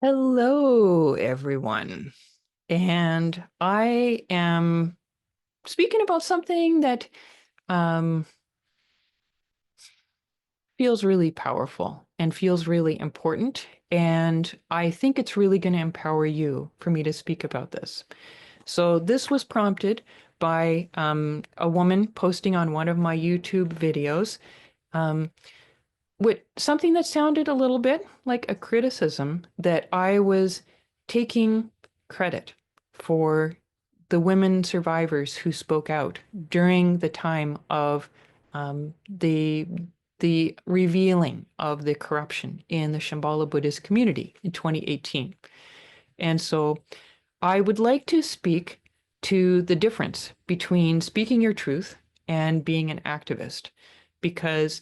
Hello, everyone. And I am speaking about something that um, feels really powerful and feels really important. And I think it's really going to empower you for me to speak about this. So this was prompted by a woman posting on one of my YouTube videos um, with something that sounded a little bit like a criticism that I was taking credit for the women survivors who spoke out during the time of the revealing of the corruption in the Shambhala Buddhist community in 2018. And so I would like to speak to the difference between speaking your truth and being an activist, because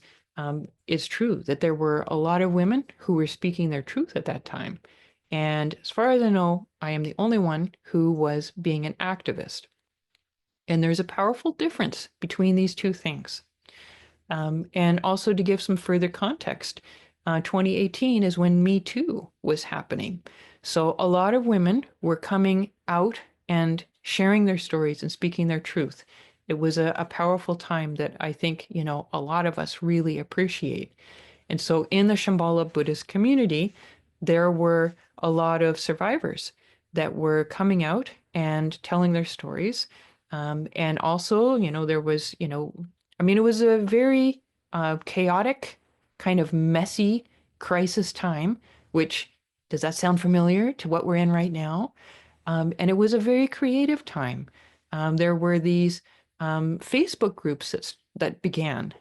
it's true that there were a lot of women who were speaking their truth at that time. And as far as I know, I am the only one who was being an activist. And there's a powerful difference between these two things. And also to give some further context, 2018 is when Me Too was happening. So a lot of women were coming out and sharing their stories and speaking their truth. It was a powerful time that I think, a lot of us really appreciate. And so in the Shambhala Buddhist community, there were a lot of survivors that were coming out and telling their stories. And also, there was, it was a very chaotic, kind of messy crisis time, which does that sound familiar to what we're in right now? And it was a very creative time. There were these Facebook groups that began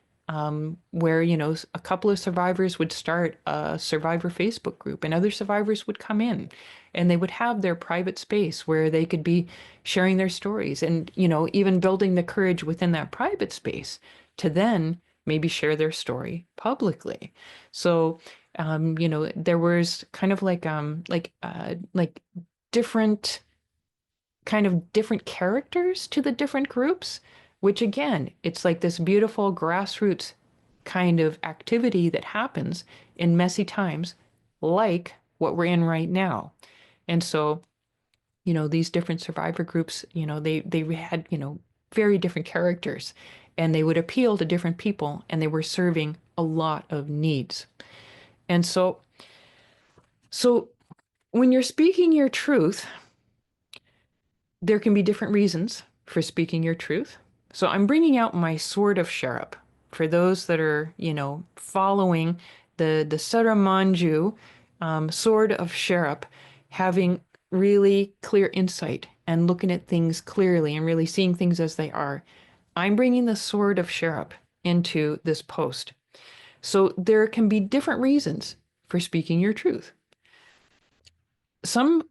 where, a couple of survivors would start a survivor Facebook group and other survivors would come in and they would have their private space where they could be sharing their stories and, even building the courage within that private space to then maybe share their story publicly. So, there was kind of like different different characters to the different groups, which again, it's like this beautiful grassroots kind of activity that happens in messy times, like what we're in right now. And so, these different survivor groups, they had, very different characters and they would appeal to different people and they were serving a lot of needs. And so when you're speaking your truth, there can be different reasons for speaking your truth. So I'm bringing out my sword of Sherab for those that are, following the Saramanju sword of Sherab, having really clear insight and looking at things clearly and really seeing things as they are. I'm bringing the sword of Sherab into this post. So there can be different reasons for speaking your truth. Some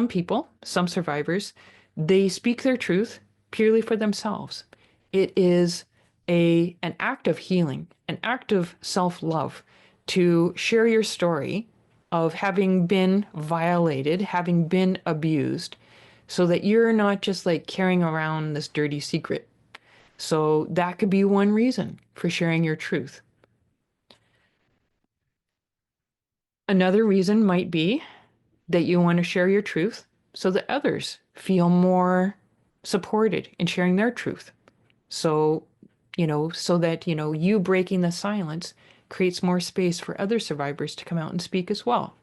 people, some survivors, they speak their truth purely for themselves. It is an act of healing, an act of self-love to share your story of having been violated, having been abused, so that you're not just like carrying around this dirty secret. So that could be one reason for sharing your truth. Another reason might be that you want to share your truth so that others feel more supported in sharing their truth. So, so that, you breaking the silence creates more space for other survivors to come out and speak as well.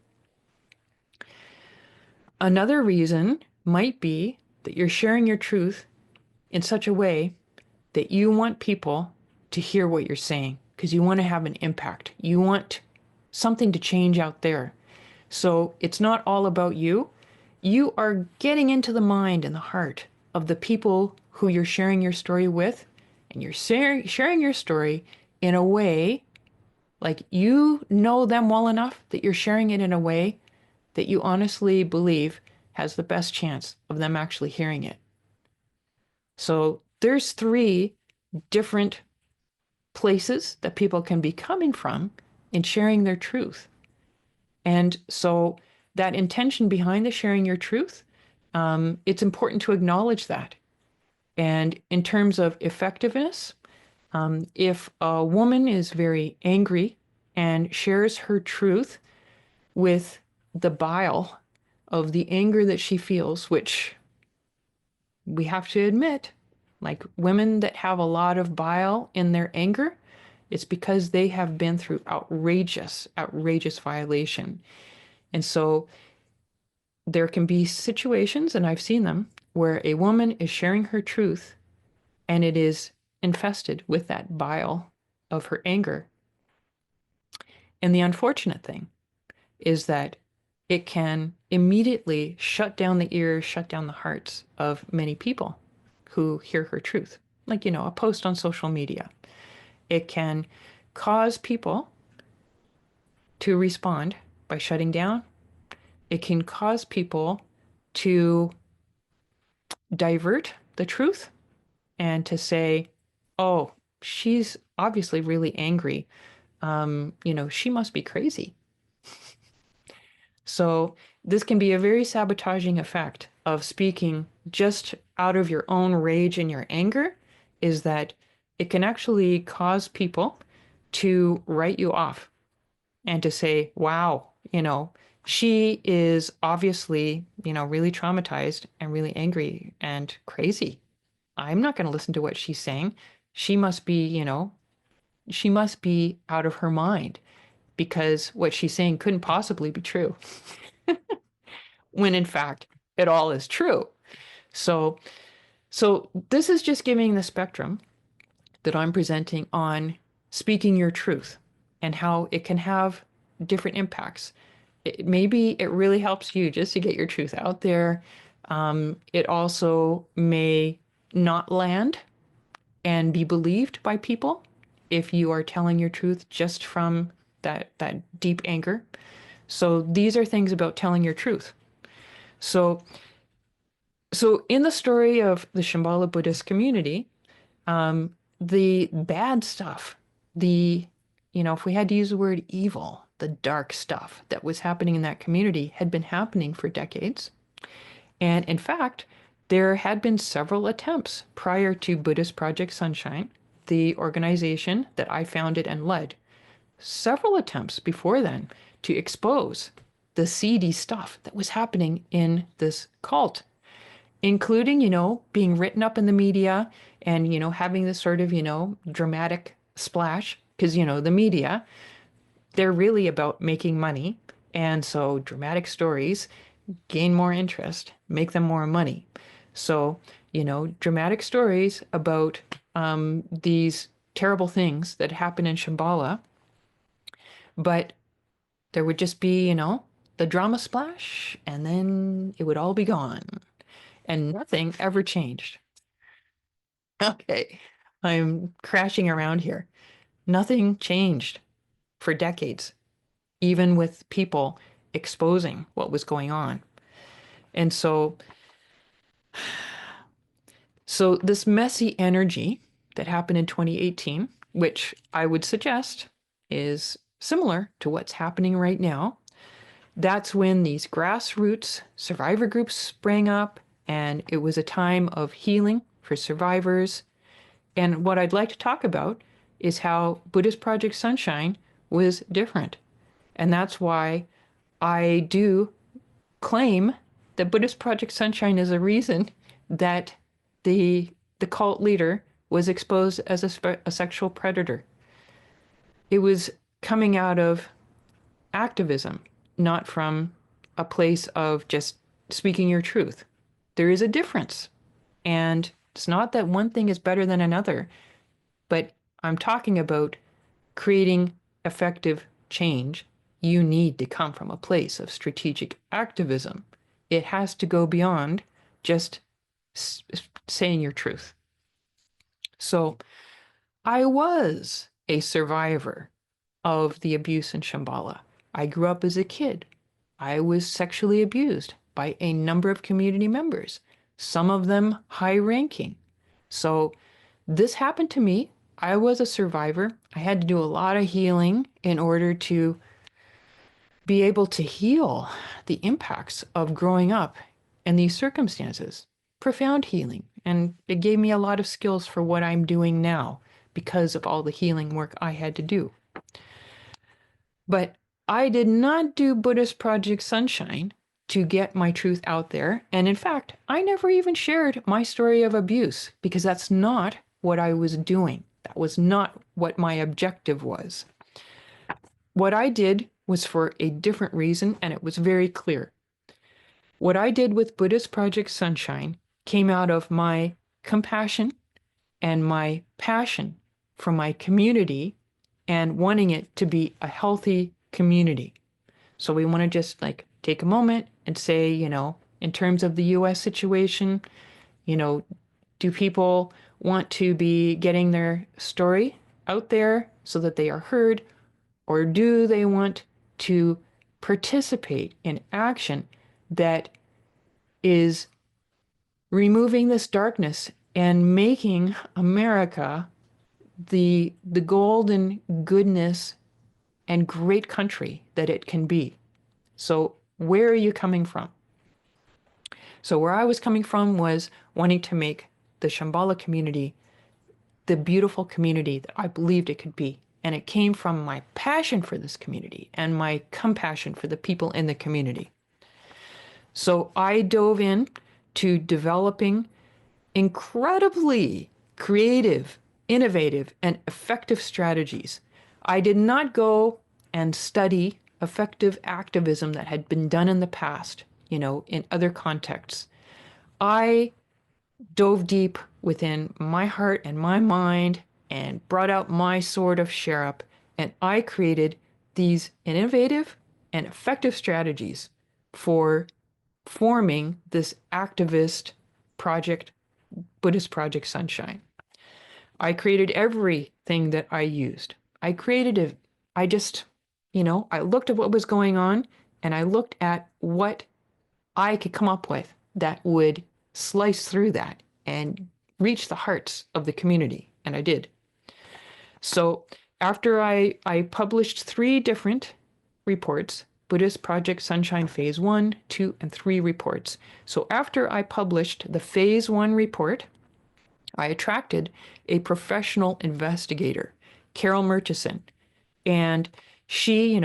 Another reason might be that you're sharing your truth in such a way that you want people to hear what you're saying because you want to have an impact. You want something to change out there. So it's not all about you. You are getting into the mind and the heart of the people who you're sharing your story with, and you're sharing your story in a way like you know them well enough that you're sharing it in a way that you honestly believe has the best chance of them actually hearing it. So there's three different places that people can be coming from in sharing their truth. And so that intention behind the sharing your truth, it's important to acknowledge that. And in terms of effectiveness, if a woman is very angry and shares her truth with the bile of the anger that she feels, which we have to admit, like women that have a lot of bile in their anger, it's because they have been through outrageous, outrageous violation. And so there can be situations, and I've seen them, where a woman is sharing her truth and it is infested with that bile of her anger. And the unfortunate thing is that it can immediately shut down the ears, shut down the hearts of many people who hear her truth. Like, a post on social media. It can cause people to respond by shutting down. It can cause people to divert the truth and to say, oh, she's obviously really angry. She must be crazy. So this can be a very sabotaging effect of speaking just out of your own rage and your anger, is that it can actually cause people to write you off and to say, wow, she is obviously, really traumatized and really angry and crazy. I'm not going to listen to what she's saying. She must be, she must be out of her mind because what she's saying couldn't possibly be true. When in fact, it all is true. So, so this is just giving the spectrum that I'm presenting on speaking your truth and how it can have different impacts. Maybe it really helps you just to get your truth out there. It also may not land and be believed by people if you are telling your truth just from that deep anger. So these are things about telling your truth. So in the story of the Shambhala Buddhist community, the bad stuff, if we had to use the word evil, the dark stuff that was happening in that community had been happening for decades. And in fact, there had been several attempts prior to Buddhist Project Sunshine, the organization that I founded and led, several attempts before then to expose the seedy stuff that was happening in this cult, including, being written up in the media and, having this sort of, dramatic splash. Because, the media, they're really about making money. And so dramatic stories gain more interest, make them more money. So, dramatic stories about these terrible things that happen in Shambhala, but there would just be, the drama splash, and then it would all be gone. And nothing ever changed. Okay, I'm crashing around here. Nothing changed for decades, even with people exposing what was going on. And so this messy energy that happened in 2018, which I would suggest is similar to what's happening right now, that's when these grassroots survivor groups sprang up, and it was a time of healing for survivors. And what I'd like to talk about is how Buddhist Project Sunshine was different. And that's why I do claim that Buddhist Project Sunshine is a reason that the cult leader was exposed as a sexual predator. It was coming out of activism, not from a place of just speaking your truth. There is a difference. And it's not that one thing is better than another, but I'm talking about creating effective change. You need to come from a place of strategic activism. It has to go beyond just saying your truth. So I was a survivor of the abuse in Shambhala. I grew up as a kid. I was sexually abused by a number of community members, some of them high ranking. So this happened to me. I was a survivor. I had to do a lot of healing in order to be able to heal the impacts of growing up in these circumstances. Profound healing. And it gave me a lot of skills for what I'm doing now because of all the healing work I had to do. But I did not do Buddhist Project Sunshine to get my truth out there. And in fact, I never even shared my story of abuse because that's not what I was doing. That was not what my objective was. What I did was for a different reason, and it was very clear. What I did with Buddhist Project Sunshine came out of my compassion and my passion for my community and wanting it to be a healthy community. So we want to just like take a moment and say, in terms of the US situation, do people want to be getting their story out there so that they are heard, or do they want to participate in action that is removing this darkness and making America the golden goodness and great country that it can be? So where are you coming from? So where I was coming from was wanting to make the Shambhala community the beautiful community that I believed it could be. And it came from my passion for this community and my compassion for the people in the community. So I dove in to developing incredibly creative, innovative, and effective strategies. I did not go and study effective activism that had been done in the past, in other contexts. I dove deep within my heart and my mind and brought out my sword of Sherab, and I created these innovative and effective strategies for forming this activist project, Buddhist Project Sunshine. I created everything that I used. I created it. I just, I looked at what was going on and I looked at what I could come up with that would slice through that and reach the hearts of the community. And I did. So after I published 3 different reports, Buddhist Project Sunshine Phase 1, 2, and 3 reports. So after I published the Phase 1 report, I attracted a professional investigator, Carol Murchison. And she,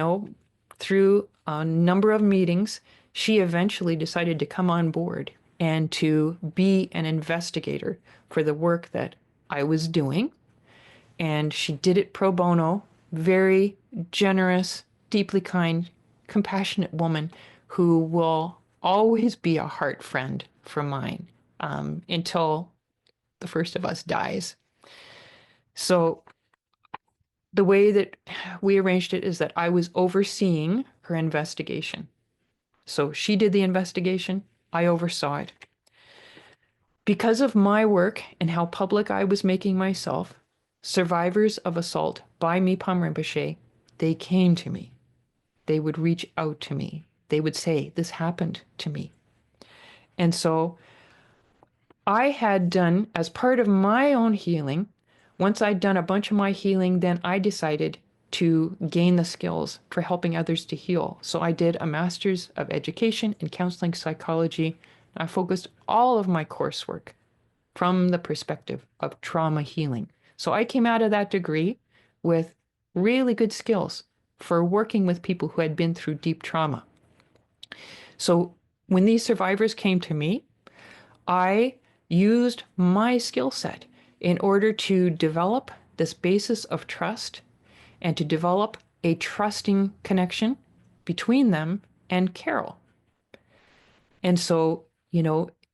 through a number of meetings, she eventually decided to come on board and to be an investigator for the work that I was doing. And she did it pro bono, very generous, deeply kind, compassionate woman who will always be a heart friend for mine until the first of us dies. So the way that we arranged it is that I was overseeing her investigation. So she did the investigation, I oversaw it. Because of my work and how public I was making myself, survivors of assault by Mipam Rinpoche, they came to me. They would reach out to me. They would say, this happened to me. And so I had done, as part of my own healing, once I'd done a bunch of my healing, then I decided to gain the skills for helping others to heal. So I did a master's of education in counseling psychology. I focused all of my coursework from the perspective of trauma healing. So I came out of that degree with really good skills for working with people who had been through deep trauma. So when these survivors came to me, I used my skill set in order to develop this basis of trust and to develop a trusting connection between them and Carol. And so,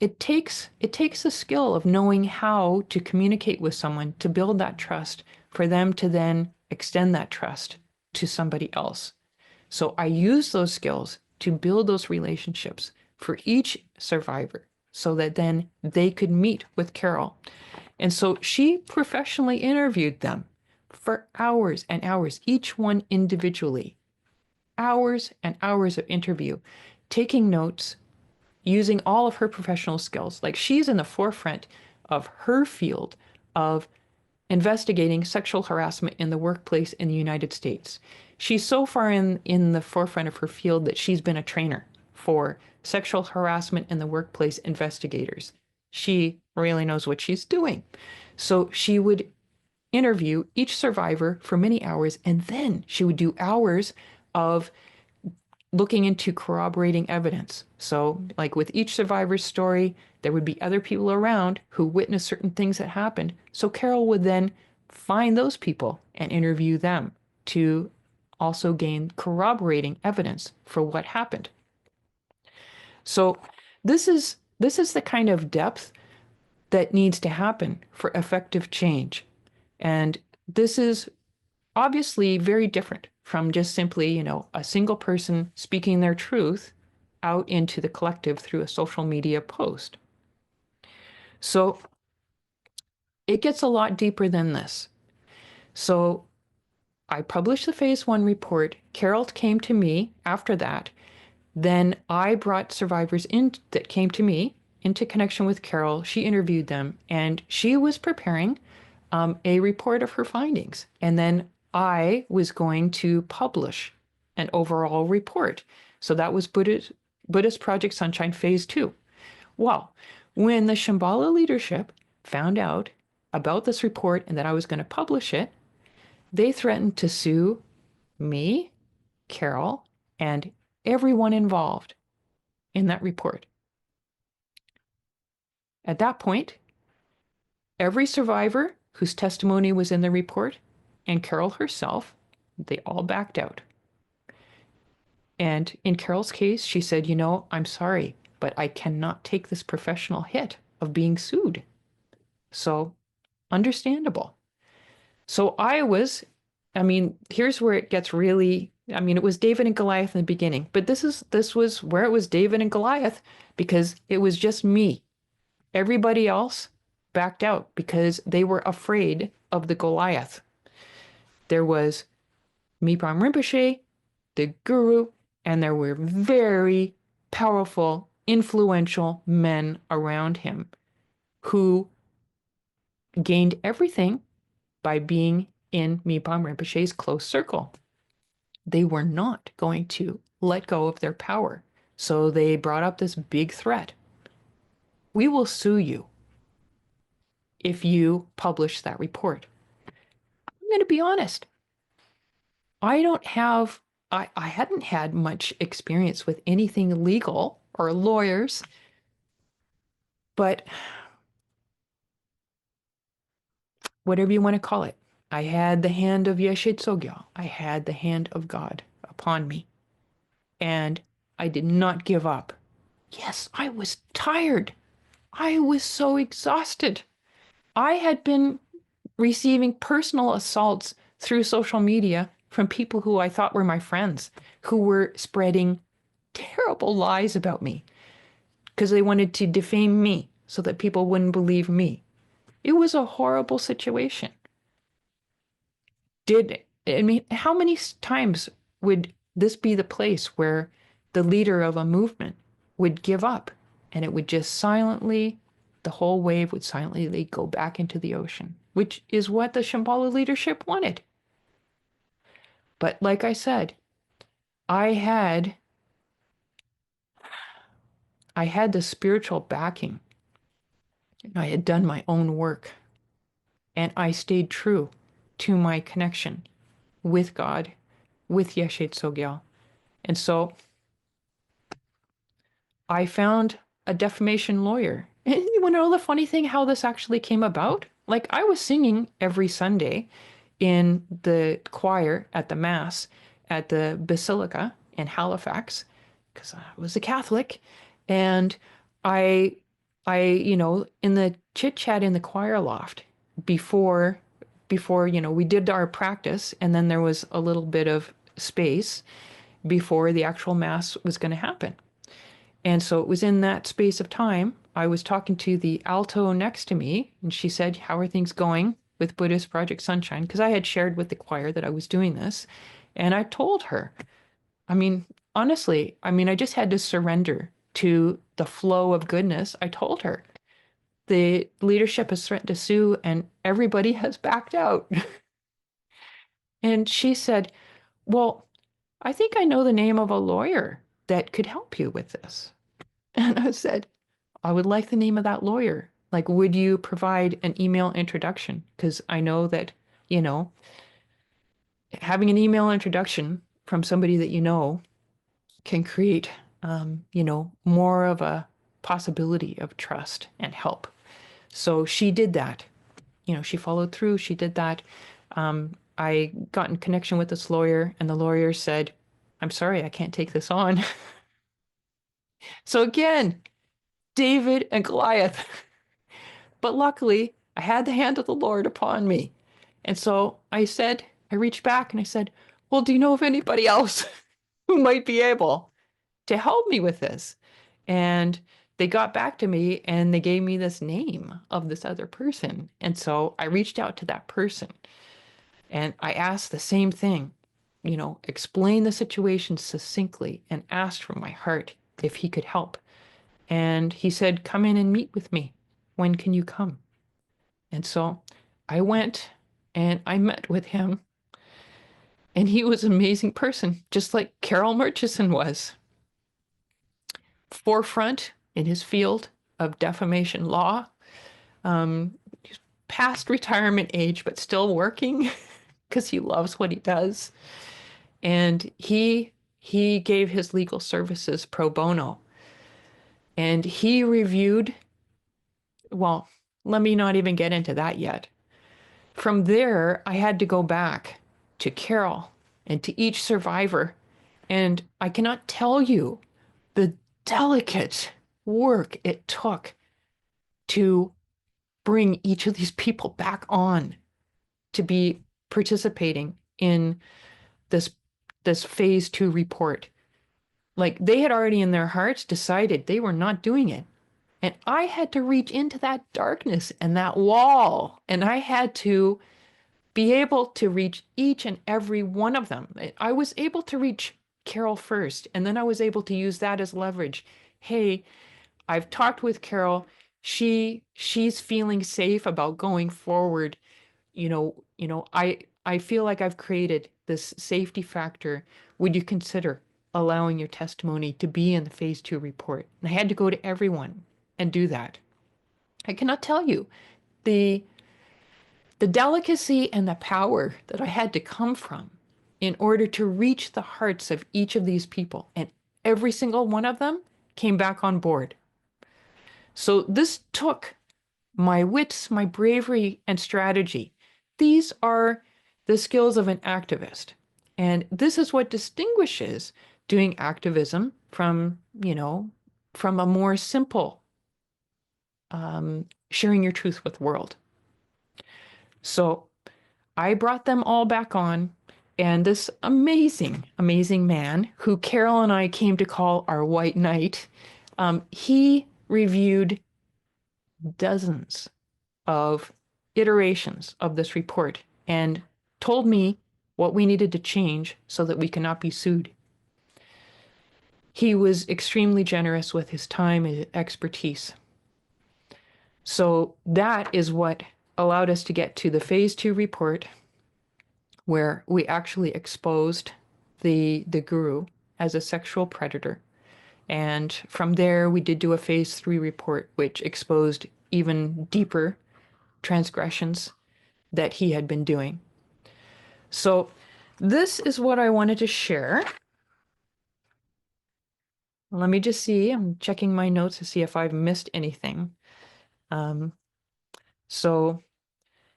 it takes a skill of knowing how to communicate with someone to build that trust for them to then extend that trust to somebody else. So I use those skills to build those relationships for each survivor so that then they could meet with Carol. And so she professionally interviewed them for hours and hours, each one individually. Hours and hours of interview, taking notes, using all of her professional skills. Like, she's in the forefront of her field of investigating sexual harassment in the workplace in the United States. She's so far in the forefront of her field that she's been a trainer for sexual harassment in the workplace investigators. She really knows what she's doing. So she would interview each survivor for many hours, and then she would do hours of looking into corroborating evidence. So, like with each survivor's story, there would be other people around who witnessed certain things that happened. So, Carol would then find those people and interview them to also gain corroborating evidence for what happened. So, this is the kind of depth that needs to happen for effective change. And this is obviously very different from just simply, a single person speaking their truth out into the collective through a social media post. So it gets a lot deeper than this. So I published the phase 1 report. Carol came to me after that. Then I brought survivors in that came to me into connection with Carol. She interviewed them, and she was preparing a report of her findings. And then I was going to publish an overall report. So that was Buddhist Project Sunshine Phase 2. Well, when the Shambhala leadership found out about this report and that I was going to publish it, they threatened to sue me, Carol, and everyone involved in that report. At that point, every survivor whose testimony was in the report and Carol herself, they all backed out. And in Carol's case, she said, I'm sorry, but I cannot take this professional hit of being sued. So, understandable. So here's where it gets really, it was David and Goliath in the beginning, but this was where it was David and Goliath because it was just me. Everybody else backed out because they were afraid of the Goliath. There was Mipam Rinpoche, the guru, and there were very powerful, influential men around him who gained everything by being in Mipam Rinpoche's close circle. They were not going to let go of their power. So they brought up this big threat. We will sue you if you publish that report. I'm going to be honest. I hadn't had much experience with anything legal or lawyers, but whatever you want to call it, I had the hand of Yeshe Tsogyal. I had the hand of God upon me. And I did not give up. Yes, I was tired. I was so exhausted. I had been receiving personal assaults through social media from people who I thought were my friends, who were spreading terrible lies about me because they wanted to defame me so that people wouldn't believe me. It was a horrible situation. How many times would this be the place where the leader of a movement would give up and it would just silently, the whole wave would silently go back into the ocean, which is what the Shambhala leadership wanted. But like I said, I had the spiritual backing. I had done my own work, and I stayed true to my connection with God, with Yeshe Tsogyal. And so I found a defamation lawyer. And you want to know the funny thing, how this actually came about? Like, I was singing every Sunday in the choir at the Mass at the Basilica in Halifax, because I was a Catholic. And I, in the chit chat in the choir loft before, we did our practice, and then there was a little bit of space before the actual Mass was going to happen. And so it was in that space of time, I was talking to the alto next to me, and she said, how are things going with Buddhist Project Sunshine? Because I had shared with the choir that I was doing this. And I told her, honestly, I just had to surrender to the flow of goodness. I told her, the leadership has threatened to sue and everybody has backed out. And she said, well, I think I know the name of a lawyer that could help you with this. And I said, I would like the name of that lawyer. Like, would you provide an email introduction? Because I know that, having an email introduction from somebody that you know can create, more of a possibility of trust and help. So she did that. She followed through. She did that. I got in connection with this lawyer, and the lawyer said, "I'm sorry, I can't take this on." So again, David and Goliath. But luckily, I had the hand of the Lord upon me. And so I reached back and I said, "Well, do you know of anybody else who might be able to help me with this?" And they got back to me and they gave me this name of this other person. And so I reached out to that person and I asked the same thing, explain the situation succinctly and asked from my heart if he could help. And he said, "Come in and meet with me. When can you come?" And so I went and I met with him, and he was an amazing person, just like Carol Murchison was. Forefront in his field of defamation law, he's past retirement age, but still working because he loves what he does. And he gave his legal services pro bono. And he reviewed, well, let me not even get into that yet. From there, I had to go back to Carol and to each survivor. And I cannot tell you the delicate work it took to bring each of these people back on to be participating in this phase 2 report. Like, they had already in their hearts decided they were not doing it. And I had to reach into that darkness and that wall, and I had to be able to reach each and every one of them. I was able to reach Carol first, and then I was able to use that as leverage. Hey, I've talked with Carol. She's feeling safe about going forward. I feel like I've created this safety factor. Would you consider allowing your testimony to be in the phase 2 report? And I had to go to everyone and do that. I cannot tell you the delicacy and the power that I had to come from in order to reach the hearts of each of these people. And every single one of them came back on board. So this took my wits, my bravery, and strategy. These are the skills of an activist. And this is what distinguishes doing activism from, from a more simple sharing your truth with the world. So I brought them all back on, and this amazing, amazing man who Carol and I came to call our White Knight, he reviewed dozens of iterations of this report and told me what we needed to change so that we cannot be sued. He was extremely generous with his time and expertise. So that is what allowed us to get to the phase 2 report, where we actually exposed the guru as a sexual predator. And from there, we did do a phase 3 report, which exposed even deeper transgressions that he had been doing. So this is what I wanted to share. Let me just see. I'm checking my notes to see if I've missed anything. So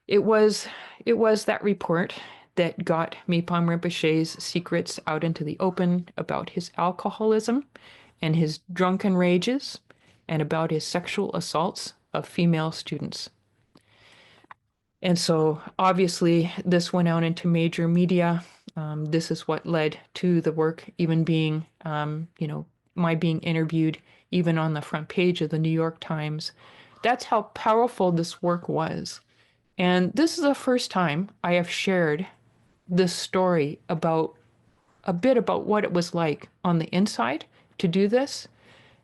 it was that report that got Mipam Rinpoche's secrets out into the open about his alcoholism and his drunken rages and about his sexual assaults of female students. And so obviously this went out into major media. This is what led to the work even being, my being interviewed even on the front page of the New York Times. That's how powerful this work was. And this is the first time I have shared this story about a bit about what it was like on the inside to do this.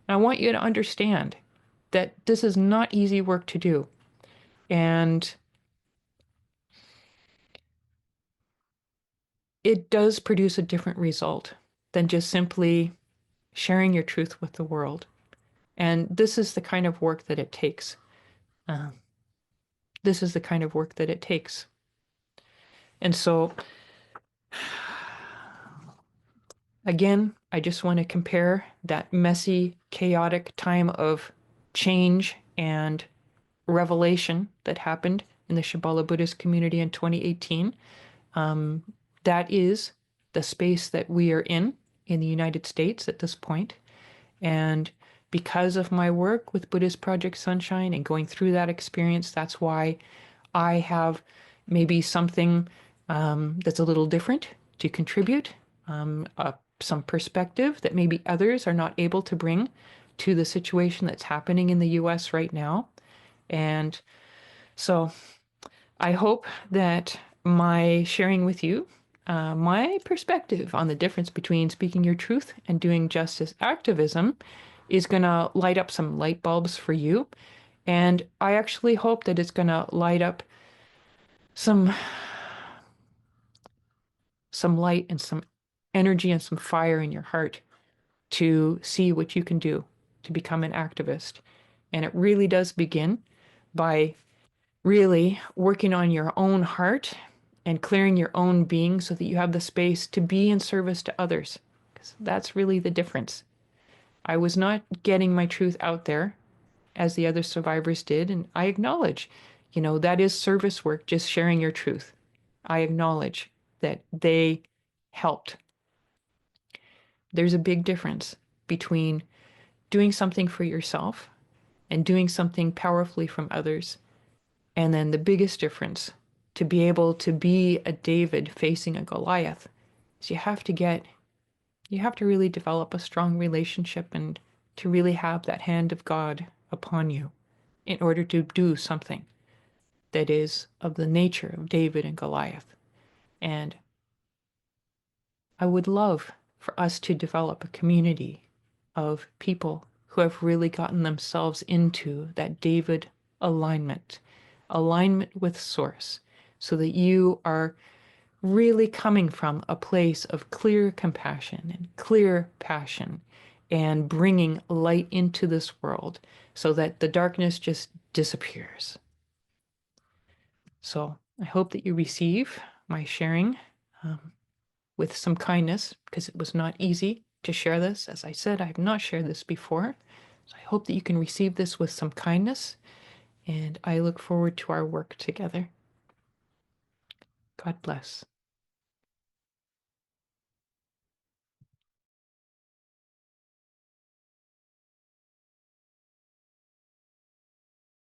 And I want you to understand that this is not easy work to do. And it does produce a different result than just simply sharing your truth with the world. And this is the kind of work that it takes. This is the kind of work that it takes. And so, again, I just want to compare that messy, chaotic time of change and revelation that happened in the Shambhala Buddhist community in 2018. Um, that is the space that we are in the United States at this point. And because of my work with Buddhist Project Sunshine and going through that experience, that's why I have maybe something that's a little different to contribute, some perspective that maybe others are not able to bring to the situation that's happening in the US right now. And so I hope that my sharing with you my perspective on the difference between speaking your truth and doing justice activism is going to light up some light bulbs for you. And I actually hope that it's going to light up some light and some energy and some fire in your heart to see what you can do to become an activist. And it really does begin by really working on your own heart and clearing your own being so that you have the space to be in service to others. Because that's really the difference. I was not getting my truth out there as the other survivors did. And I acknowledge, that is service work, just sharing your truth. I acknowledge that they helped. There's a big difference between doing something for yourself and doing something powerfully from others. And then the biggest difference to be able to be a David facing a Goliath is you have to really develop a strong relationship and to really have that hand of God upon you in order to do something that is of the nature of David and Goliath. And I would love for us to develop a community of people who have really gotten themselves into that David alignment with Source, so that you are really coming from a place of clear compassion and clear passion and bringing light into this world so that the darkness just disappears. So I hope that you receive my sharing with some kindness, because it was not easy to share this. As I said, I have not shared this before. So I hope that you can receive this with some kindness, and I look forward to our work together. God bless.